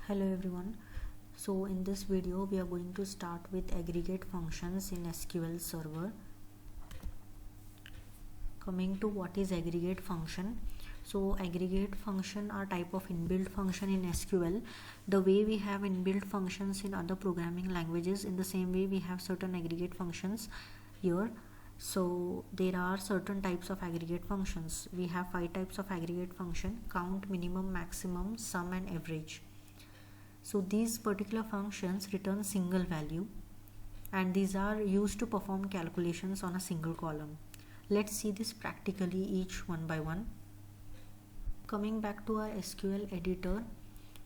Hello everyone. So in this video we are going to start with aggregate functions in SQL Server. Coming to what is aggregate function. So aggregate function are type of inbuilt function in SQL. The way we have inbuilt functions in other programming languages, in the same way we have certain aggregate functions here. So there are certain types of aggregate functions. We have 5 types of aggregate function: count, minimum, maximum, sum and average. So these particular functions return single value and these are used to perform calculations on a single column. Let's see this practically each one by one. Coming back to our SQL editor,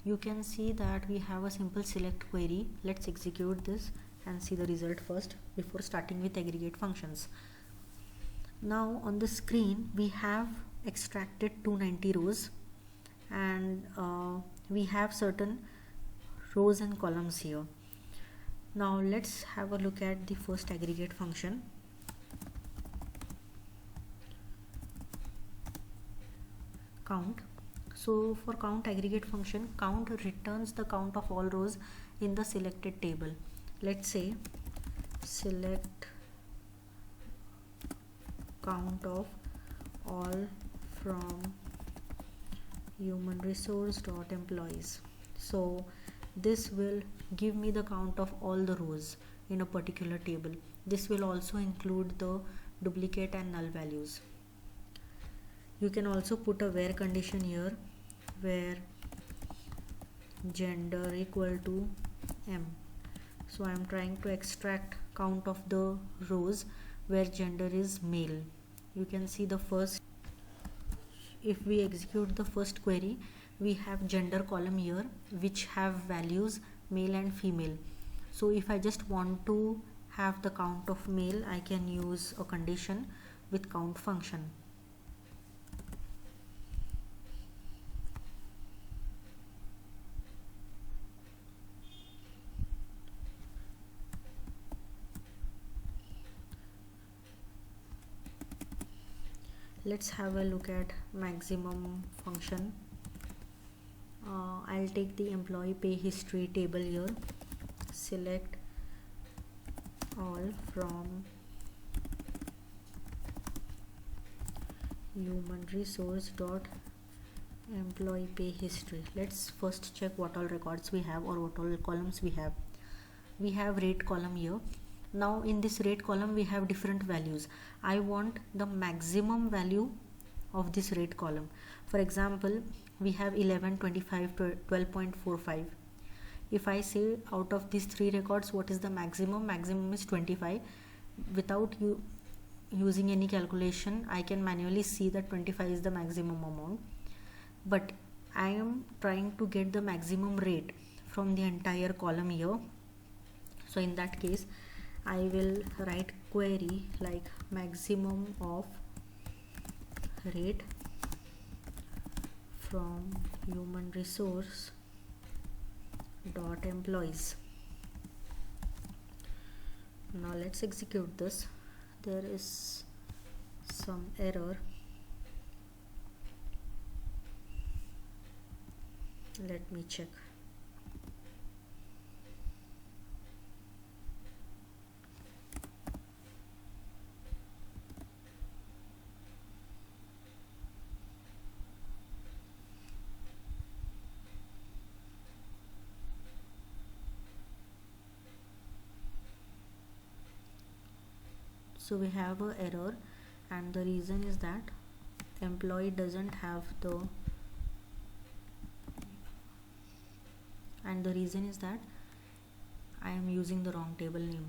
you can see that we have a simple select query. Let's execute this and see the result first before starting with aggregate functions. Now on the screen we have extracted 290 rows and we have certain rows and columns here. Now let's have a look at the first aggregate function. Count. So for count aggregate function, count returns the count of all rows in the selected table. Let's say select count of all from human resource dot employees. So this will give me the count of all the rows in a particular table. This will also include the duplicate and null values. You can also put a where condition here, where gender equal to m. So I am trying to extract count of the rows where gender is male. You can see the first, if we execute the first query, we have gender column here which have values male and female. So if I just want to have the count of male, I can use a condition with count function. Let's have a look at maximum function. I'll take the employee pay history table here, select all from human resource dot employee pay history. Let's first check what all records we have or what all columns we have. We have rate column here. Now in this rate column we have different values. I want the maximum value of this rate column. For example, we have 11, 25, 12.45. If I say out of these 3 records what is the maximum, maximum is 25. Without using any calculation, I can manually see that 25 is the maximum amount, but I am trying to get the maximum rate from the entire column here. So in that case I will write query like maximum of rate from human resource dot employees. Now let's execute this. There is some error. Let me check. So we have an error and the reason is that employee doesn't have the, and the reason is that I am using the wrong table name.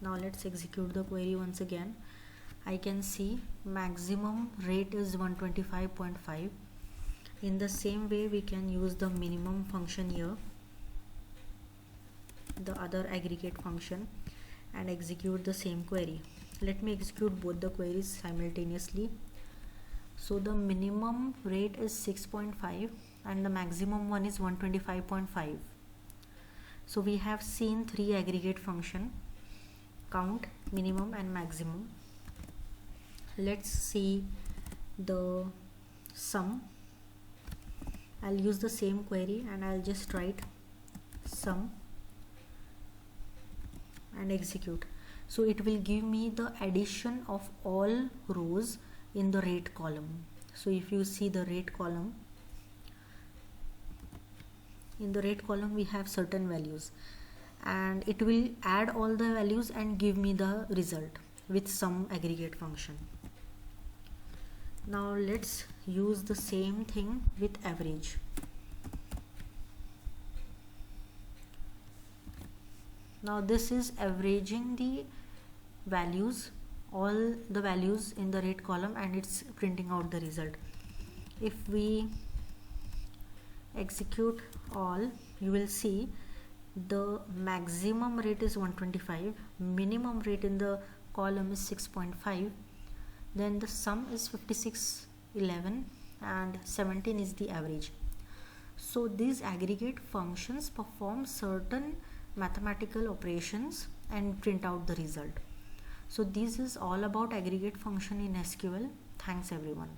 Now let's execute the query once again. I can see maximum rate is 125.5. In the same way we can use the minimum function here, the other aggregate function, and execute the same query. Let me execute both the queries simultaneously. So the minimum rate is 6.5 and the maximum one is 125.5. So we have seen 3 aggregate function: count, minimum and maximum. Let's see the sum. I'll use the same query and I'll just write sum and execute. So it will give me the addition of all rows in the rate column. So if you see the rate column, in the rate column we have certain values, and it will add all the values and give me the result with some aggregate function. Now let's use the same thing with average. Now this is averaging the values, all the values in the rate column, and it's printing out the result. If we execute all, you will see the maximum rate is 125, minimum rate in the column is 6.5, then the sum is 5611, and 17 is the average. So these aggregate functions perform certain mathematical operations and print out the result. So this is all about aggregate function in SQL. Thanks everyone.